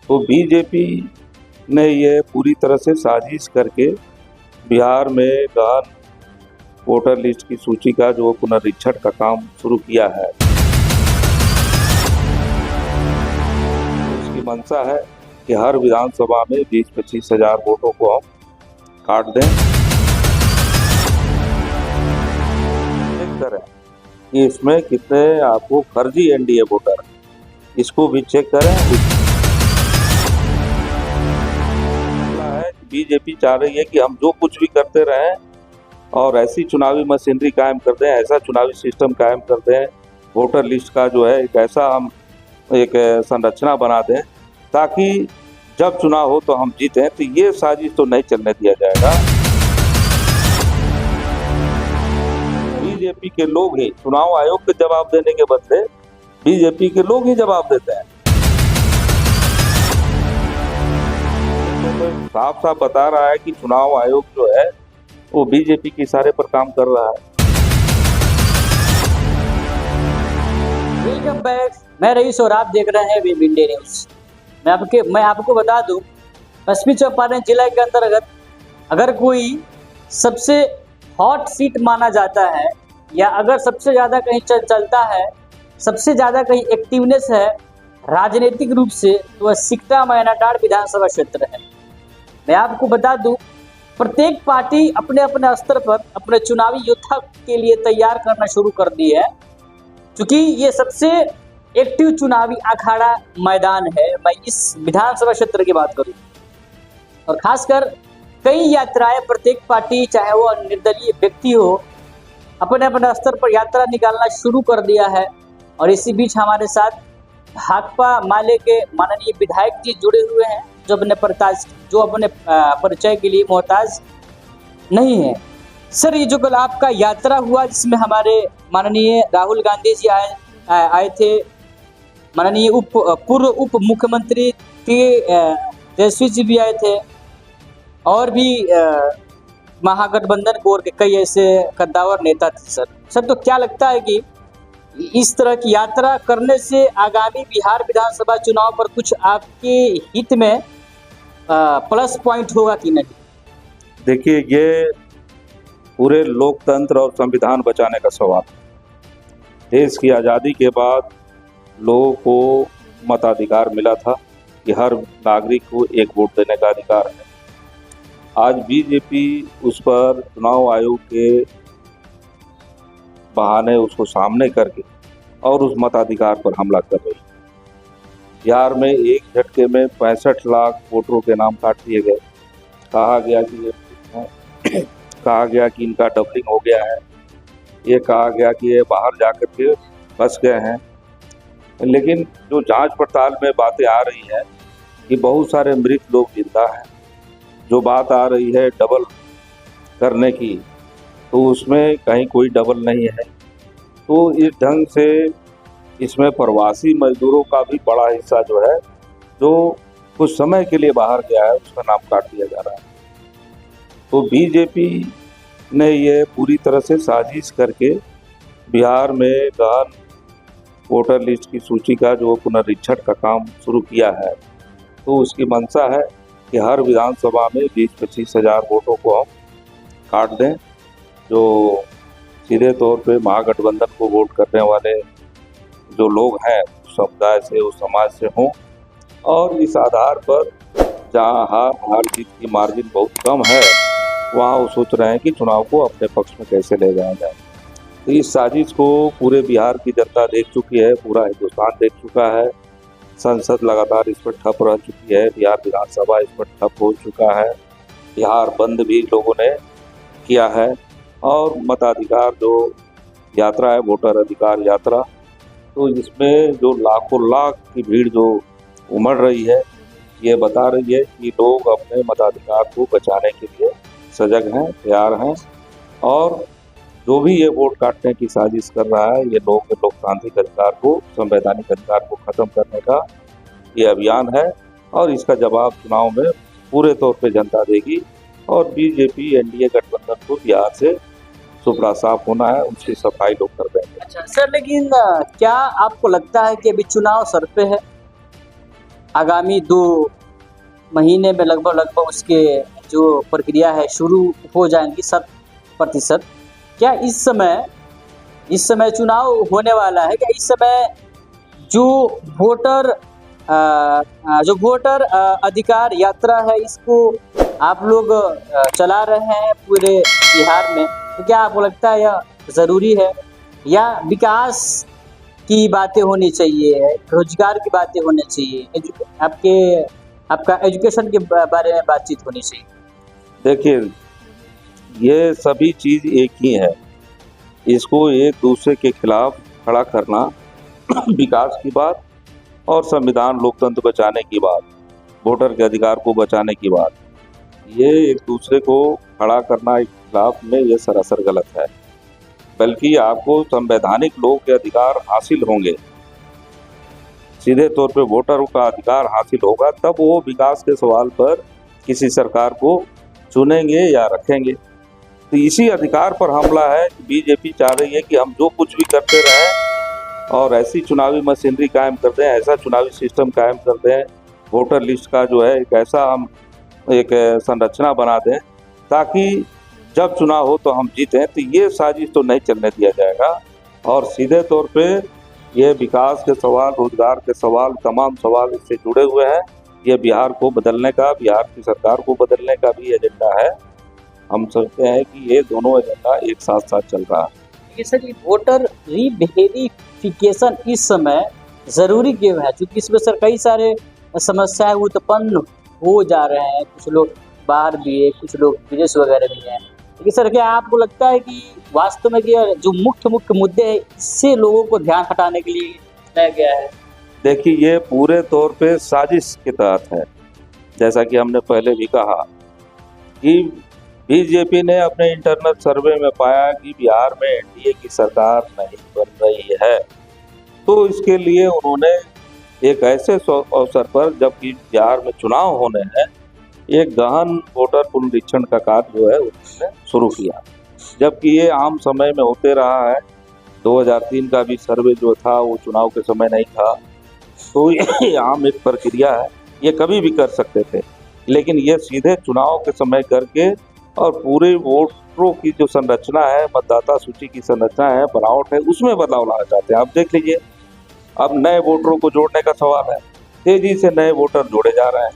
तो बीजेपी ने ये पूरी तरह से साजिश करके बिहार में गहन वोटर लिस्ट की सूची का जो पुनरीक्षण का काम शुरू किया है। उसकी मंशा है कि हर विधानसभा में 20-25 हजार वोटों को हम काट दें। चेक करें कि इसमें कितने आपको फर्जी एनडीए वोटर, इसको भी चेक करें। बीजेपी चाह रही है कि हम जो कुछ भी करते रहें और ऐसी चुनावी मशीनरी कायम कर दें, ऐसा चुनावी सिस्टम कायम कर दें, वोटर लिस्ट का जो है एक ऐसा हम एक संरचना बना दें ताकि जब चुनाव हो तो हम जीतें। तो ये साजिश तो नहीं चलने दिया जाएगा। बीजेपी के लोग ही चुनाव आयोग के जवाब देने के बदले बीजेपी के लोग ही जवाब देते हैं। साफ साफ बता रहा है कि चुनाव आयोग जो है वो बीजेपी के इशारे पर काम कर रहा है। वेलकम बैक, मैं रईस और आप देख रहे हैं वेब इंडिया न्यूज। मैं आपको बता दूं, पश्चिमी चंपारण जिला के अंतर्गत अगर कोई सबसे हॉट सीट माना जाता है या अगर सबसे ज़्यादा कहीं चलता है, सबसे ज़्यादा कहीं एक्टिवनेस है राजनीतिक रूप से, तो वह सिकटा मैनाटांड विधानसभा क्षेत्र है। मैं आपको बता दूं, प्रत्येक पार्टी अपने अपने स्तर पर अपने चुनावी योद्धा के लिए तैयार करना शुरू कर दी है, क्योंकि ये सबसे एक्टिव चुनावी अखाड़ा मैदान है। मैं इस विधानसभा क्षेत्र की बात करूं और खासकर कई यात्राएं प्रत्येक पार्टी, चाहे वो निर्दलीय व्यक्ति हो, अपने अपने स्तर पर यात्रा निकालना शुरू कर दिया है। और इसी बीच हमारे साथ भाकपा माले के माननीय विधायक जी जुड़े हुए हैं जो अपने परिचय के लिए मोहताज नहीं है। सर, ये जो कल आपका यात्रा हुआ जिसमें हमारे माननीय राहुल गांधी जी आए थे, माननीय पूर्व उप मुख्यमंत्री तेजस्वी जी भी आए थे और भी महागठबंधन कोर के कई ऐसे कद्दावर नेता थे। सर तो क्या लगता है कि इस तरह की यात्रा करने से आगामी बिहार विधानसभा चुनाव पर कुछ आपके हित में प्लस पॉइंट होगा कि नहीं? देखिए, ये पूरे लोकतंत्र और संविधान बचाने का सवाल। देश की आज़ादी के बाद लोगों को मताधिकार मिला था कि हर नागरिक को एक वोट देने का अधिकार है। आज बीजेपी उस पर चुनाव आयोग के बहाने उसको सामने करके और उस मताधिकार पर हमला कर रही है। बिहार में एक झटके में 65 लाख वोटरों के नाम काट दिए गए। कहा गया कि इनका डबलिंग हो गया है, ये कहा गया कि ये बाहर जाकर के फंस गए हैं। लेकिन जो जांच पड़ताल में बातें आ रही है कि बहुत सारे मृत लोग जिंदा हैं। जो बात आ रही है डबल करने की, तो उसमें कहीं कोई डबल नहीं है। तो इस ढंग से इसमें प्रवासी मजदूरों का भी बड़ा हिस्सा जो है, जो कुछ समय के लिए बाहर गया है, उसका नाम काट दिया जा रहा है। तो बीजेपी ने ये पूरी तरह से साजिश करके बिहार में गहन वोटर लिस्ट की सूची का जो पुनरीक्षण का काम शुरू किया है। तो उसकी मंशा है कि हर विधानसभा में 20-25 हजार वोटों को हम काट दें, जो सीधे तौर पे महागठबंधन को वोट करने वाले जो लोग हैं उस समुदाय से, उस समाज से हों। और इस आधार पर जहाँ हार जीत की मार्जिन बहुत कम है, वहाँ वो सोच रहे हैं कि चुनाव को अपने पक्ष में कैसे ले जाया जाए। तो इस साजिश को पूरे बिहार की जनता देख चुकी है, पूरा हिंदुस्तान देख चुका है। संसद लगातार इस पर ठप रह चुकी है, बिहार विधानसभा इस पर ठप हो चुका है, बिहार बंद भी लोगों ने किया है। और मताधिकार जो यात्रा है, वोटर अधिकार यात्रा, तो इसमें जो लाखों लाख की भीड़ जो उमड़ रही है, ये बता रही है कि लोग अपने मताधिकार को बचाने के लिए सजग हैं, तैयार हैं। और जो भी ये वोट काटने की साजिश कर रहा है, ये लोकतांत्रिक अधिकार को, संवैधानिक अधिकार को खत्म करने का ये अभियान है। और इसका जवाब चुनाव में पूरे तौर पे जनता देगी। और बीजेपी एनडीए गठबंधन को बिहार से सुपड़ा साफ होना है, उसकी सफाई लोग कर देंगे। अच्छा सर, लेकिन क्या आपको लगता है कि अभी चुनाव सर पे है? आगामी 2 महीने में लगभग उसके जो प्रक्रिया है शुरू हो जाएंगी 100%। क्या इस समय चुनाव होने वाला है, क्या इस समय जो वोटर अधिकार यात्रा है इसको आप लोग चला रहे हैं पूरे बिहार में, तो क्या आपको लगता है यह ज़रूरी है, या विकास की बातें होनी चाहिए, रोजगार की बातें होनी चाहिए, आपका एजुकेशन के बारे में बातचीत होनी चाहिए? देखिए, ये सभी चीज़ एक ही है। इसको एक दूसरे के खिलाफ खड़ा करना विकास की बात और संविधान लोकतंत्र बचाने की बात, वोटर के अधिकार को बचाने की बात, ये एक दूसरे को खड़ा करना एक खिलाफ में ये सरासर गलत है। बल्कि आपको संवैधानिक लोक के अधिकार हासिल होंगे, सीधे तौर पे वोटरों का अधिकार हासिल होगा, तब वो विकास के सवाल पर किसी सरकार को चुनेंगे या रखेंगे। तो इसी अधिकार पर हमला है कि बीजेपी चाह रही है कि हम जो कुछ भी करते रहें और ऐसी चुनावी मशीनरी कायम कर दें, ऐसा चुनावी सिस्टम कायम कर दें, वोटर लिस्ट का जो है एक ऐसा हम एक संरचना बना दें ताकि जब चुनाव हो तो हम जीतें। तो ये साजिश तो नहीं चलने दिया जाएगा और सीधे तौर पे ये विकास के सवाल, रोजगार के सवाल, तमाम सवाल इससे जुड़े हुए हैं। ये बिहार को बदलने का, बिहार की सरकार को बदलने का भी एजेंडा है। हम सोचते हैं कि ये दोनों एजेंडा एक साथ साथ चल रहा है। सर, ये वोटर रीवेरिफिकेशन इस समय ज़रूरी क्यों है? क्योंकि इसमें सर कई सारे समस्याएं उत्पन्न हो जा रहे हैं, कुछ लोग बाहर भी है, कुछ लोग विदेश वगैरह भी हैं। लेकिन सर, क्या आपको लगता है कि वास्तव में कि जो मुख्य मुद्दे हैं इससे लोगों को ध्यान हटाने के लिए लाया गया है? देखिए, ये पूरे तौर पे साजिश के तहत है। जैसा कि हमने पहले भी कहा कि बीजेपी ने अपने इंटरनल सर्वे में पाया कि बिहार में एनडीए की सरकार नहीं बन रही है, तो इसके लिए उन्होंने एक ऐसे अवसर पर जबकि बिहार में चुनाव होने हैं, एक गहन वोटर पुनरीक्षण का कार्य जो है उन्होंने शुरू किया। जबकि ये आम समय में होते रहा है, 2003 का भी सर्वे जो था वो चुनाव के समय नहीं था, तो ये आम एक प्रक्रिया है, ये कभी भी कर सकते थे। लेकिन ये सीधे चुनाव के समय करके और पूरे वोटरों की जो संरचना है, मतदाता सूची की संरचना है, बनावट है, उसमें बदलाव लाना चाहते हैं। आप देख लीजिए, अब नए वोटरों को जोड़ने का सवाल है, तेजी से नए वोटर जोड़े जा रहे हैं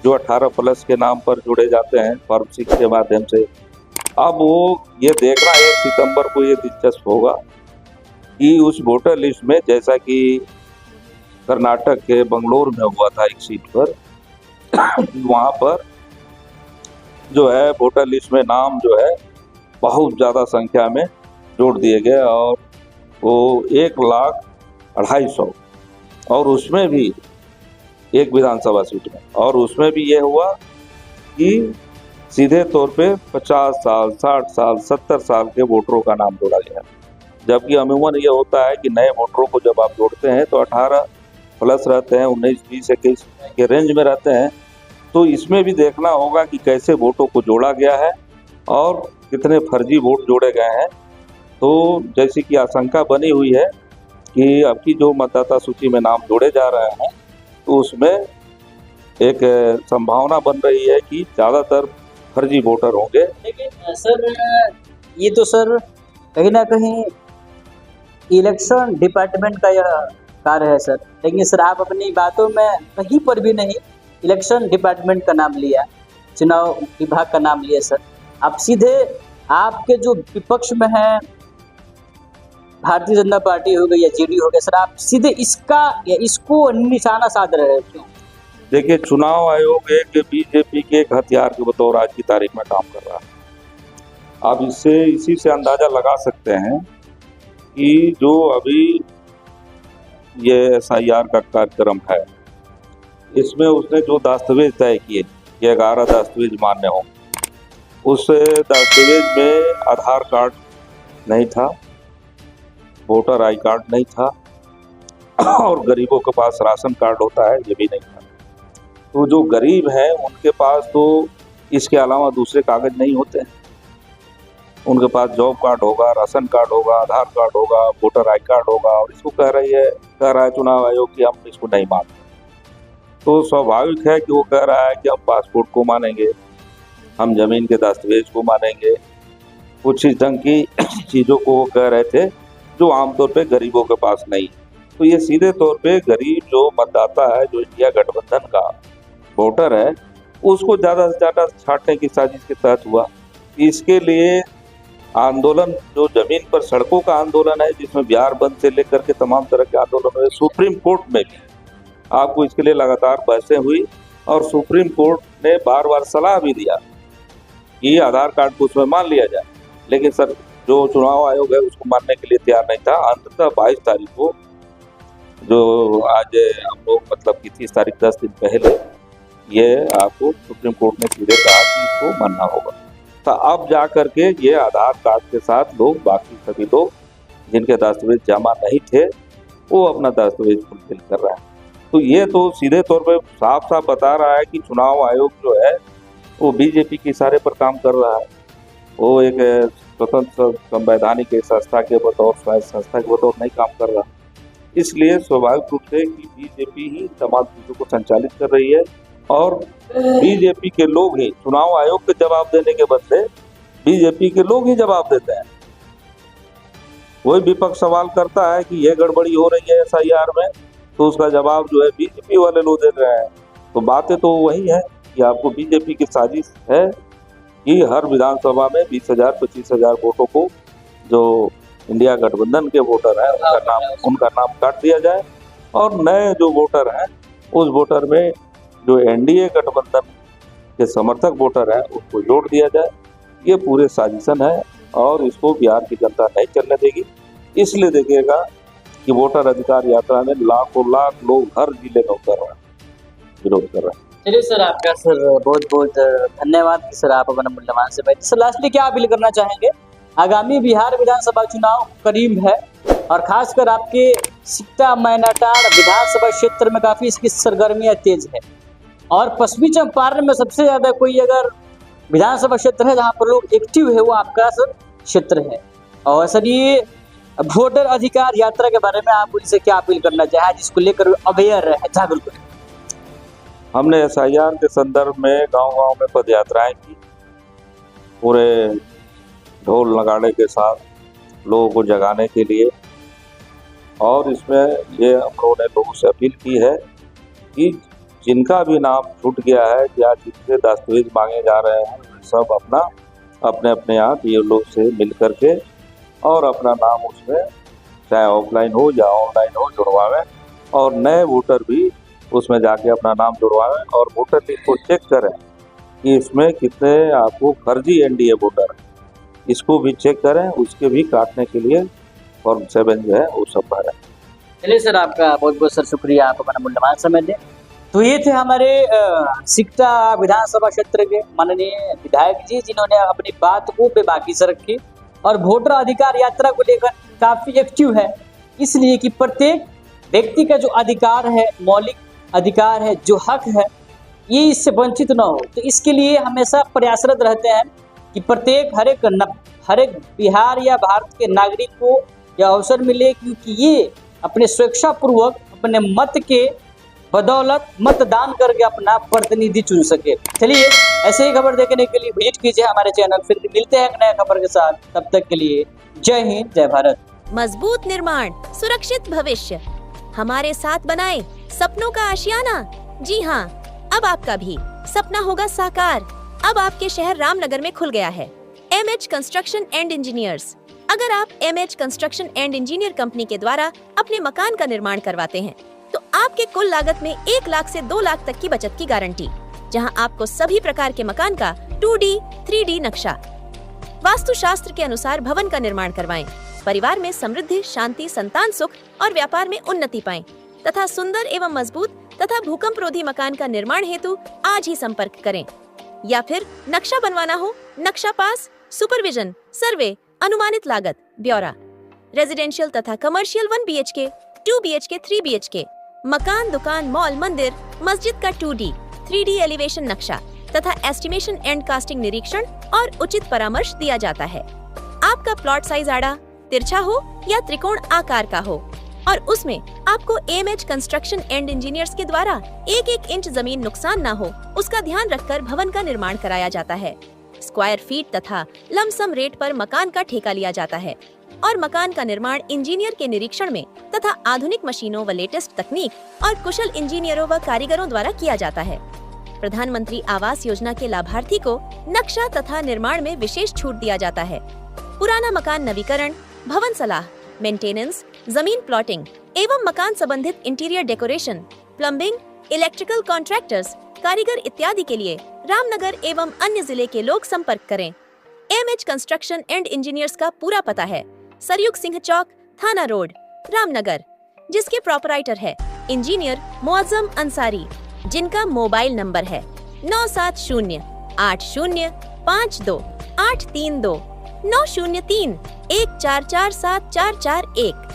जो 18+ के नाम पर जोड़े जाते हैं फॉर्म 6 के माध्यम से। अब वो ये देखना 1 सितंबर को ये दिलचस्प होगा कि उस वोटर लिस्ट में, जैसा कि कर्नाटक के बंगलोर में हुआ था एक सीट पर, वहाँ पर जो है वोटर लिस्ट में नाम जो है बहुत ज़्यादा संख्या में जोड़ दिए गए और वो 1,02,250 और उसमें भी एक विधानसभा सीट में, और उसमें भी ये हुआ कि सीधे तौर पे 50 साल, 60 साल, 70 साल के वोटरों का नाम जोड़ा गया। जबकि अमूमन ये होता है कि नए वोटरों को जब आप जोड़ते हैं तो 18+ रहते हैं, 19, 20, 21 के रेंज में रहते हैं। तो इसमें भी देखना होगा कि कैसे वोटों को जोड़ा गया है और कितने फर्जी वोट जोड़े गए हैं। तो जैसी कि आशंका बनी हुई है कि अब की जो मतदाता सूची में नाम जोड़े जा रहे हैं, तो उसमें एक संभावना बन रही है कि ज़्यादातर फर्जी वोटर होंगे। लेकिन सर, ये तो सर कहीं ना कहीं इलेक्शन डिपार्टमेंट का यह कार्य है सर। लेकिन सर, आप अपनी बातों में कहीं पर भी नहीं इलेक्शन डिपार्टमेंट का नाम लिया, चुनाव विभाग का नाम लिया सर। आप सीधे आपके जो विपक्ष में है, भारतीय जनता पार्टी हो गई या जेडीयू हो गया सर, आप सीधे इसको निशाना साध रहे हैं, क्यों? देखिए, चुनाव आयोग एक बीजेपी के एक हथियार के बतौर आज की तारीख में काम कर रहा है। आप इसी से अंदाजा लगा सकते हैं कि जो अभी ये SIR का कार्यक्रम है, इसमें उसने जो दस्तावेज तय किए, ये 11 दस्तावेज मान्य हों, उस दस्तावेज में आधार कार्ड नहीं था, वोटर आई कार्ड नहीं था और गरीबों के पास राशन कार्ड होता है, ये भी नहीं था। तो जो गरीब हैं उनके पास तो इसके अलावा दूसरे कागज नहीं होते हैं। उनके पास जॉब कार्ड होगा, राशन कार्ड होगा, आधार कार्ड होगा, वोटर आई कार्ड होगा, और इसको कह रहा है चुनाव आयोग कि हम इसको नहीं मानते। तो स्वाभाविक है कि वो कह रहा है कि हम पासपोर्ट को मानेंगे, हम जमीन के दस्तावेज को मानेंगे, कुछ इस ढंग की चीज़ों को वो कह रहे थे जो आमतौर पे गरीबों के पास नहीं। तो ये सीधे तौर पे गरीब जो मतदाता है, जो इंडिया गठबंधन का वोटर है, उसको ज़्यादा से ज़्यादा छांटने की साजिश के तहत हुआ। इसके लिए आंदोलन, जो जमीन पर सड़कों का आंदोलन है, जिसमें बिहार बंद से लेकर के तमाम तरह के आंदोलन हुए, सुप्रीम कोर्ट में भी आपको इसके लिए लगातार बहसें हुई और सुप्रीम कोर्ट ने बार बार सलाह भी दिया कि आधार कार्ड को उसमें मान लिया जाए, लेकिन सर जो चुनाव आयोग है उसको मानने के लिए तैयार नहीं था। अंततः 22 तारीख को, जो आज हम लोग मतलब की 30 तारीख 10 दिन पहले, ये आपको सुप्रीम कोर्ट ने सीधे कहा कि इसको मानना होगा। तो अब जा करके ये आधार कार्ड के साथ लोग, बाकी सभी लोग जिनके दस्तावेज जमा नहीं थे, वो अपना दस्तावेज फुलफिल कर रहे हैं। तो ये तो सीधे तौर पे साफ साफ बता रहा है कि चुनाव आयोग जो है वो बीजेपी के इशारे पर काम कर रहा है। वो एक स्वतंत्र संवैधानिक संस्था के बतौर, स्वायत्त संस्था के बतौर नहीं काम कर रहा। इसलिए स्वाभाविक रूप से कि बीजेपी ही तमाम चीज़ों को संचालित कर रही है और बीजेपी के लोग ही चुनाव आयोग के जवाब देने के बदले बीजेपी के लोग ही जवाब देते हैं। कोई विपक्ष सवाल करता है कि यह गड़बड़ी हो रही है SIR में, तो उसका जवाब जो है बीजेपी वाले लोग दे रहे हैं। तो बातें तो वही है कि आपको बीजेपी की साजिश है कि हर विधानसभा में 20,000-25,000 वोटों को जो इंडिया गठबंधन के वोटर हैं उनका नाम काट दिया जाए और नए जो वोटर हैं उस वोटर में जो एनडीए गठबंधन के समर्थक वोटर हैं उसको जोड़ दिया जाए। ये पूरे साजिशन है और इसको बिहार की जनता नहीं चलने देगी। इसलिए देखिएगा कि वोटर अधिकार यात्रा में लाखों लाख लोग हर जिले में उतर रहे हैं, विरोध कर रहे हैं। चलिए सर, आपका सर बहुत बहुत धन्यवाद कि सर आप अपना मूल्यवान से बैठे। सर लास्टली क्या अपील करना चाहेंगे? आगामी बिहार विधानसभा चुनाव करीब है और खासकर आपके सिकटा मैनाटांड विधानसभा क्षेत्र में काफी इसकी सरगर्मियां तेज है और पश्चिमी चंपारण में सबसे ज्यादा कोई अगर विधानसभा क्षेत्र है जहां पर लोग एक्टिव है वो आपका सर क्षेत्र है। और सर ये वोटर अधिकार यात्रा के बारे में आप उनसे क्या अपील करना चाहें जिसको लेकर अवेयर है, जागरूक है? हमने SIR के संदर्भ में गांव-गांव में पद यात्राएं की, पूरे ढोल नगाड़े के साथ लोगों को जगाने के लिए। और इसमें ये हम लोगों ने लोगों से अपील की है कि जिनका भी नाम छूट गया है या जिनसे दस्तावेज मांगे जा रहे हैं, सब अपना अपने अपने यहाँ BLO से मिल करके और अपना नाम उसमें चाहे ऑफलाइन हो या ऑनलाइन हो जुड़वावें और नए वोटर भी उसमें जाके अपना नाम जुड़वाएं और वोटर लिस्ट को चेक करें कि इसमें कितने आपको फर्जी एनडीए वोटर हैं, इसको भी चेक करें। उसके भी काटने के लिए फॉर्म 7 जो है वो सब भरें। चलिए सर, आपका बहुत बहुत सर शुक्रिया, आप अपना मूल्यवान समय दें। तो ये थे हमारे सिकटा विधानसभा क्षेत्र के माननीय विधायक जी, जिन्होंने अपनी बात को बेबाकी से रखी और वोटर अधिकार यात्रा को लेकर काफी एक्टिव है, इसलिए कि प्रत्येक व्यक्ति का जो अधिकार है, मौलिक अधिकार है, जो हक है, ये इससे वंचित न हो। तो इसके लिए हमेशा प्रयासरत रहते हैं कि प्रत्येक हर एक बिहार या भारत के नागरिक को यह अवसर मिले क्योंकि ये अपने स्वेच्छापूर्वक अपने मत के बदौलत मतदान करके अपना प्रतिनिधि चुन सके। चलिए, ऐसे ही खबर देखने के लिए विजिट कीजिए हमारे चैनल। फिर मिलते हैं एक नए खबर के साथ, तब तक के लिए जय हिंद, जय भारत। मजबूत निर्माण, सुरक्षित भविष्य, हमारे साथ बनाएं सपनों का आशियाना। जी हाँ, अब आपका भी सपना होगा साकार। अब आपके शहर रामनगर में खुल गया है MH कंस्ट्रक्शन एंड इंजीनियर्स। अगर आप MH construction and engineer company के द्वारा अपने मकान का निर्माण करवाते हैं तो आपके कुल लागत में 1 लाख से 2 लाख तक की बचत की गारंटी, जहां आपको सभी प्रकार के मकान का 2D, 3D नक्शा, वास्तुशास्त्र के अनुसार भवन का निर्माण करवाएं। परिवार में समृद्धि, शांति, संतान सुख और व्यापार में उन्नति पाएं तथा सुंदर एवं मजबूत तथा भूकंप रोधी मकान का निर्माण हेतु आज ही संपर्क करें। या फिर नक्शा बनवाना हो, नक्शा पास, सुपरविजन, सर्वे, अनुमानित लागत, ब्यौरा, रेजिडेंशियल तथा कमर्शियल 1 BHK, 2 BHK, 3 BHK, मकान, दुकान, मॉल, मंदिर, मस्जिद का 2D, 3D एलिवेशन नक्शा तथा एस्टिमेशन एंड कास्टिंग निरीक्षण और उचित परामर्श दिया जाता है। आपका प्लॉट साइज आड़ा, तिरछा हो या त्रिकोण आकार का हो, और उसमें आपको AMH कंस्ट्रक्शन एंड इंजीनियर्स के द्वारा 1-1 इंच जमीन नुकसान न हो उसका ध्यान रखकर भवन का निर्माण कराया जाता है। स्क्वायर फीट तथा लमसम रेट पर मकान का ठेका लिया जाता है और मकान का निर्माण इंजीनियर के निरीक्षण में तथा आधुनिक मशीनों व लेटेस्ट तकनीक और कुशल इंजीनियरों व कारीगरों द्वारा किया जाता है। प्रधानमंत्री आवास योजना के लाभार्थी को नक्शा तथा निर्माण में विशेष छूट दिया जाता है। पुराना मकान नवीकरण, भवन सलाह, मेंटेनेंस, जमीन प्लॉटिंग एवं मकान संबंधित interior decoration, plumbing, electrical contractors, कारीगर इत्यादि के लिए रामनगर एवं अन्य जिले के लोग संपर्क करें। AMH कंस्ट्रक्शन एंड इंजीनियर्स का पूरा पता है सरयुग सिंह चौक, थाना रोड, रामनगर, जिसके प्रोपराइटर है इंजीनियर मुअज्जम अंसारी, जिनका मोबाइल नंबर है 970-8052-832 903-14474441।